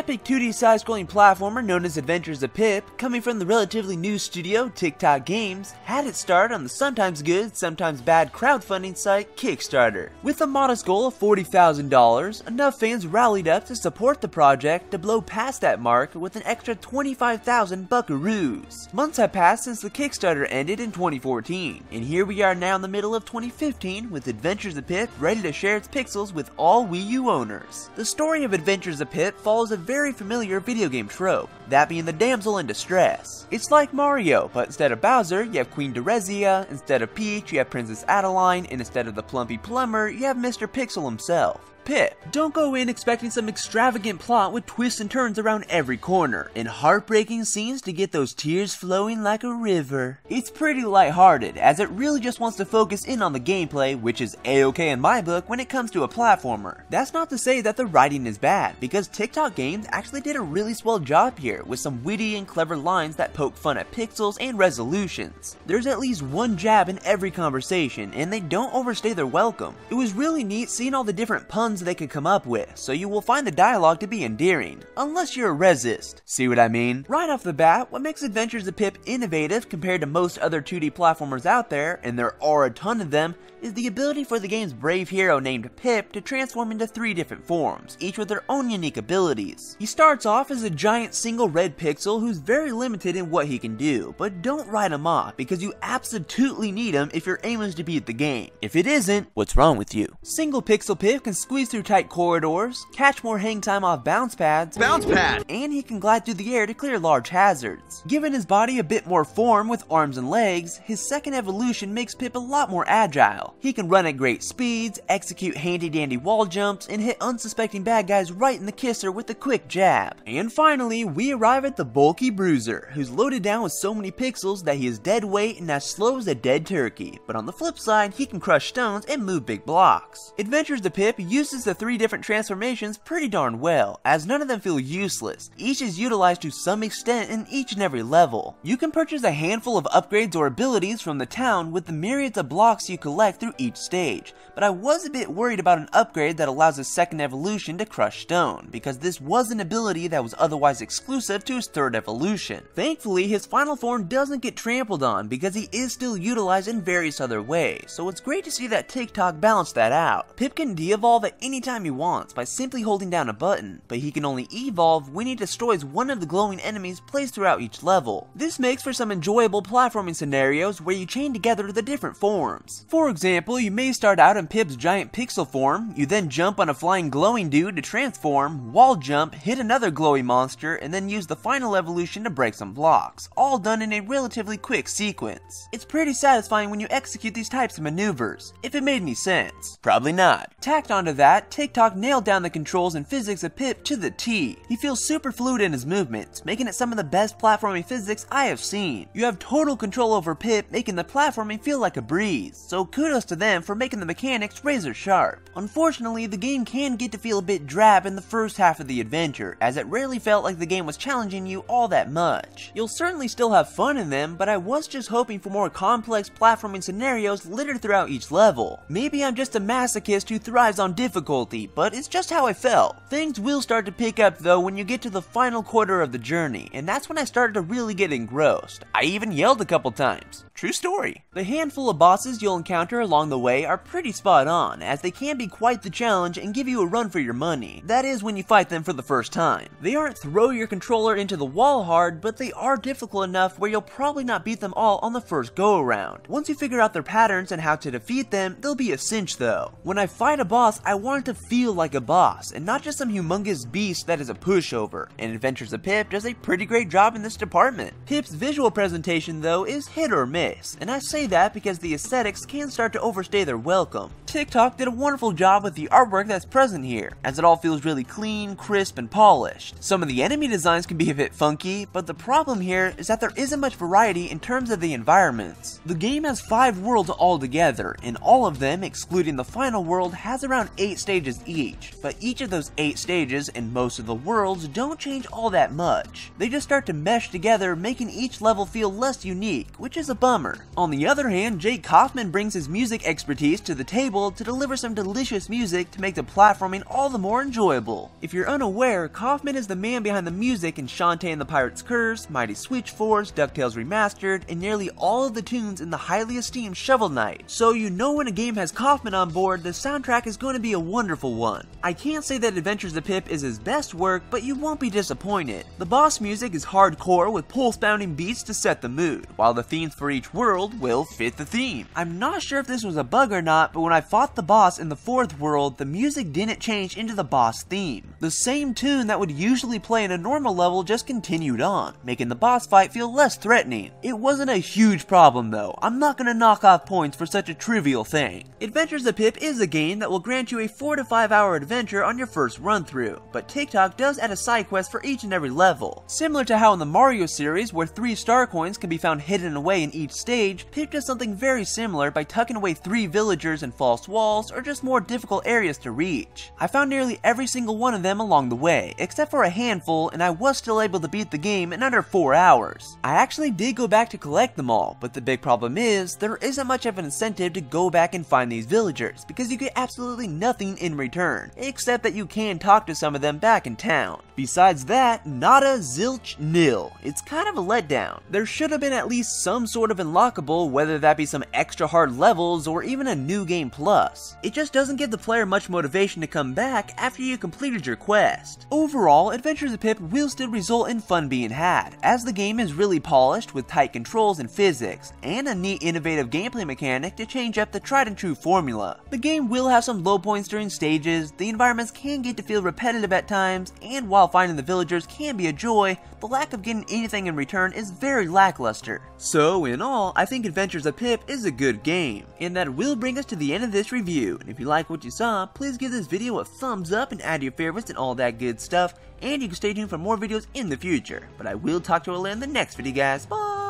epic 2D side-scrolling platformer known as Adventures of Pip, coming from the relatively new studio Tic Toc Games, had its start on the sometimes good, sometimes bad crowdfunding site Kickstarter. With a modest goal of $40,000, enough fans rallied up to support the project to blow past that mark with an extra 25,000 buckaroos. Months have passed since the Kickstarter ended in 2014, and here we are now in the middle of 2015 with Adventures of Pip ready to share its pixels with all Wii U owners. The story of Adventures of Pip follows a very familiar video game trope, that being the damsel in distress. It's like Mario, but instead of Bowser, you have Queen Derezia, instead of Peach, you have Princess Adeline, and instead of the plumpy plumber, you have Mr. Pixel himself. Pip. Don't go in expecting some extravagant plot with twists and turns around every corner, and heartbreaking scenes to get those tears flowing like a river. It's pretty lighthearted, as it really just wants to focus in on the gameplay, which is a-okay in my book when it comes to a platformer. That's not to say that the writing is bad, because Tic Toc Games actually did a really swell job here, with some witty and clever lines that poke fun at pixels and resolutions. There's at least one jab in every conversation, and they don't overstay their welcome. It was really neat seeing all the different puns they could come up with, so you will find the dialogue to be endearing, unless you're a resist. See what I mean? Right off the bat, what makes Adventures of Pip innovative compared to most other 2D platformers out there, and there are a ton of them, is the ability for the game's brave hero named Pip to transform into 3 different forms, each with their own unique abilities. He starts off as a giant single red pixel who's very limited in what he can do, but don't write him off because you absolutely need him if your aim is to beat the game. If it isn't, what's wrong with you? Single pixel Pip can squeeze through tight corridors, catch more hang time off bounce pads, and he can glide through the air to clear large hazards. Given his body a bit more form with arms and legs, his second evolution makes Pip a lot more agile. He can run at great speeds, execute handy-dandy wall jumps, and hit unsuspecting bad guys right in the kisser with a quick jab. And finally, we arrive at the bulky Bruiser, who's loaded down with so many pixels that he is dead weight and as slow as a dead turkey. But on the flip side, he can crush stones and move big blocks. Adventures of Pip uses the 3 different transformations pretty darn well, as none of them feel useless. Each is utilized to some extent in each and every level. You can purchase a handful of upgrades or abilities from the town with the myriads of blocks you collect through each stage, but I was a bit worried about an upgrade that allows a second evolution to crush stone, because this was an ability that was otherwise exclusive to his 3rd evolution. Thankfully, his final form doesn't get trampled on because he is still utilized in various other ways, so it's great to see that Tic Toc balanced that out. Pip can de-evolve at any time he wants by simply holding down a button, but he can only evolve when he destroys one of the glowing enemies placed throughout each level. This makes for some enjoyable platforming scenarios where you chain together the different forms. For example, you may start out in Pip's giant pixel form, you then jump on a flying glowing dude to transform, wall jump, hit another glowy monster, and then use the final evolution to break some blocks, all done in a relatively quick sequence. It's pretty satisfying when you execute these types of maneuvers, if it made any sense. Probably not. Tacked onto that, Tic Toc nailed down the controls and physics of Pip to the T. He feels super fluid in his movements, making it some of the best platforming physics I have seen. You have total control over Pip, making the platforming feel like a breeze, so kudos to them for making the mechanics razor sharp. Unfortunately, the game can get to feel a bit drab in the first half of the adventure, as it rarely felt like the game was challenging you all that much. You'll certainly still have fun in them, but I was just hoping for more complex platforming scenarios littered throughout each level. Maybe I'm just a masochist who thrives on difficulty, but it's just how I felt. Things will start to pick up though when you get to the final quarter of the journey, and that's when I started to really get engrossed. I even yelled a couple times. True story. The handful of bosses you'll encounter along the way are pretty spot on, as they can be quite the challenge and give you a run for your money. That is when you fight them for the first time. They aren't throw your controller into the wall hard, but they are difficult enough where you'll probably not beat them all on the first go around. Once you figure out their patterns and how to defeat them, they'll be a cinch though. When I fight a boss, I want it to feel like a boss, and not just some humongous beast that is a pushover, and Adventures of Pip does a pretty great job in this department. Pip's visual presentation though is hit or miss, and I say that because the aesthetics can start to overstay their welcome. Tic Toc did a wonderful job with the artwork that's present here, as it all feels really clean, crisp, and polished. Some of the enemy designs can be a bit funky, but the problem here is that there isn't much variety in terms of the environments. The game has 5 worlds altogether, and all of them, excluding the final world, has around 8 stages each, but each of those 8 stages and most of the worlds don't change all that much. They just start to mesh together, making each level feel less unique, which is a bummer. On the other hand, Jake Kaufman brings his music expertise to the table to deliver some delicious music to make the platforming all the more enjoyable. If you're unaware, Kaufman is the man behind the music in Shantae and the Pirate's Curse, Mighty Switch Force, DuckTales Remastered, and nearly all of the tunes in the highly esteemed Shovel Knight. So you know when a game has Kaufman on board, the soundtrack is going to be a wonderful one. I can't say that Adventures of Pip is his best work, but you won't be disappointed. The boss music is hardcore with pulse-bounding beats to set the mood, while the themes for each world will fit the theme. I'm not sure if this was a bug or not, but when I fought the boss in the 4th world, the music didn't change into the boss theme. The same tune that would usually play in a normal level just continued on, making the boss fight feel less threatening. It wasn't a huge problem though. I'm not gonna knock off points for such a trivial thing. Adventures of Pip is a game that will grant you a 4 to 5 hour adventure on your first run through, but Tic Toc does add a side quest for each and every level. Similar to how in the Mario series, where 3 star coins can be found hidden away in each stage, Pip does something very similar by tucking away 3 villagers in false walls or just more difficult areas to reach. I found nearly every single one of them along the way, except for a handful, and I was still able to beat the game in under 4 hours. I actually did go back to collect them all, but the big problem is, there isn't much of an incentive to go back and find these villagers, because you get absolutely nothing in return, except that you can talk to some of them back in town. Besides that, nada, zilch, nil. It's kind of a letdown. There should have been at least some sort of unlockable, whether that be some extra hard levels or even a new game plus. It just doesn't give the player much motivation to come back after you completed your quest. Overall, Adventures of Pip will still result in fun being had, as the game is really polished with tight controls and physics, and a neat innovative gameplay mechanic to change up the tried and true formula. The game will have some low points during stages, the environments can get to feel repetitive at times, and while finding the villagers can be a joy, the lack of getting anything in return is very lackluster. So in all, I think Adventures of Pip is a good game, and that will bring us to the end of this review. And if you like what you saw, please give this video a thumbs up and add your favorites and all that good stuff, and you can stay tuned for more videos in the future. But I will talk to you all in the next video guys, bye!